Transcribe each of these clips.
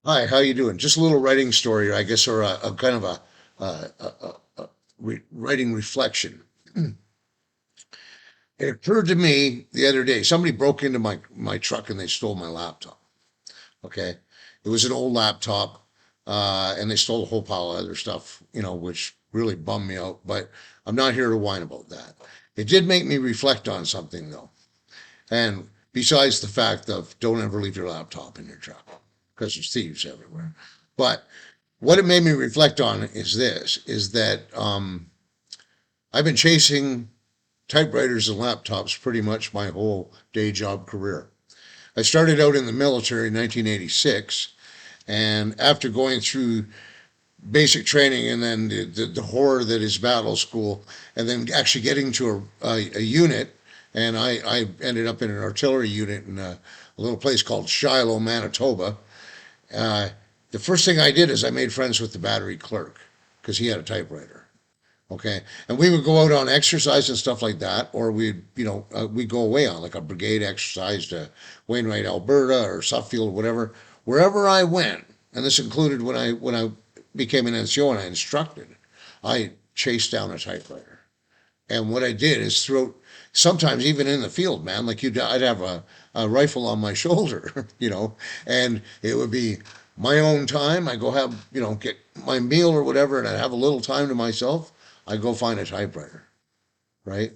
Hi, how you doing? Just a little writing story, I guess, or a kind of a writing reflection. It occurred to me the other day. Somebody broke into my truck and they stole my laptop. Okay, it was an old laptop, and they stole a whole pile of other stuff, which really bummed me out. But I'm not here to whine about that. It did make me reflect on something though, and besides the fact of don't ever leave your laptop in your truck because there's thieves everywhere. But what it made me reflect on is that I've been chasing typewriters and laptops pretty much my whole day job career. I started out in the military in 1986, and after going through basic training and then the horror that is battle school, and then actually getting to a unit, and I ended up in an artillery unit in a little place called Shiloh, Manitoba. Uh, the first thing I did is I made friends with the battery clerk because he had a typewriter. Okay, and we would go out on exercise and stuff like that, or we'd go away on like a brigade exercise to Wainwright, Alberta, or Suffield, whatever. Wherever I went, and this included when I became an NCO and I instructed, I chased down a typewriter. And what I did is throughout, sometimes even in the field, man, like I'd have a rifle on my shoulder, and it would be my own time. I go have, get my meal or whatever, and I'd have a little time to myself. I go find a typewriter, right?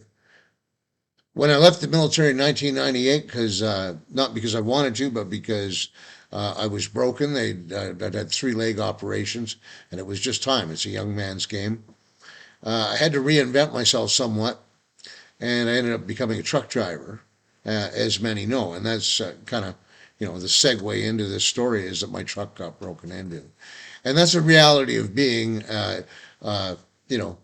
When I left the military in 1998, because not because I wanted to, but because I was broken. I'd had three leg operations, and it was just time. It's a young man's game. I had to reinvent myself somewhat, and I ended up becoming a truck driver, as many know. And that's kind of, the segue into this story is that my truck got broken into. And that's a reality of being, uh, you know,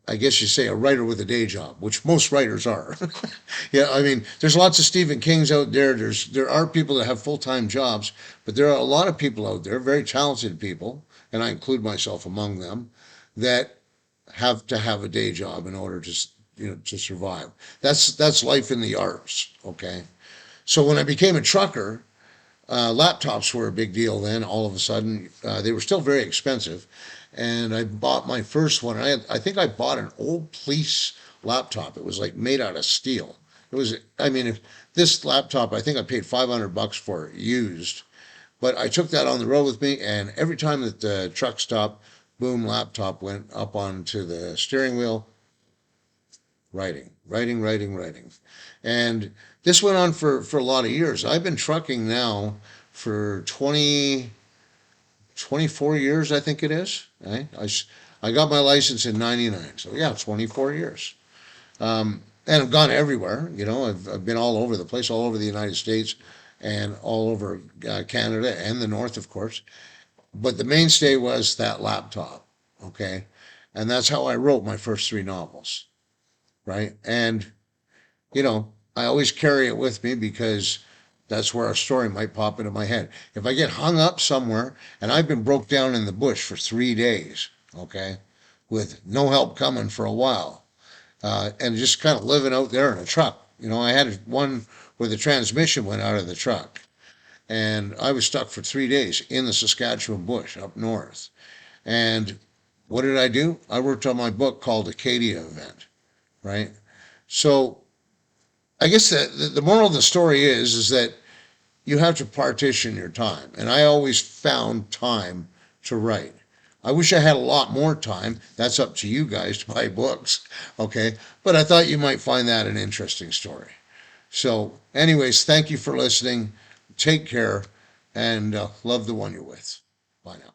I guess you say a writer with a day job, which most writers are. Yeah, I mean, there's lots of Stephen Kings out there. There are people that have full time jobs, but there are a lot of people out there, very talented people, and I include myself among them, that have to have a day job in order to survive. That's life in the arts. Okay, so when I became a trucker, laptops were a big deal then. All of a sudden, they were still very expensive, and I bought my first one. I think I bought an old police laptop. It was like made out of steel. It was, I mean, if this laptop, I think I paid $500 for it used, but I took that on the road with me, and every time that the truck stopped, boom, laptop went up onto the steering wheel, writing, writing, writing, writing. And this went on for a lot of years. I've been trucking now for 24 years, I think it is. Right? I got my license in 99. So, yeah, 24 years. And I've gone everywhere. I've been all over the place, all over the United States and all over Canada and the North, of course. But the mainstay was that laptop. Okay. And that's how I wrote my first three novels. Right. And I always carry it with me because that's where a story might pop into my head. If I get hung up somewhere, and I've been broke down in the bush for 3 days, okay, with no help coming for a while, and just kind of living out there in a truck. I had one where the transmission went out of the truck, and I was stuck for 3 days in the Saskatchewan bush up north. And what did I do? I worked on my book called Acadia Event, right? So I guess the moral of the story is that you have to partition your time. And I always found time to write. I wish I had a lot more time. That's up to you guys to buy books, okay? But I thought you might find that an interesting story. So, anyways, thank you for listening. Take care and love the one you're with. Bye now.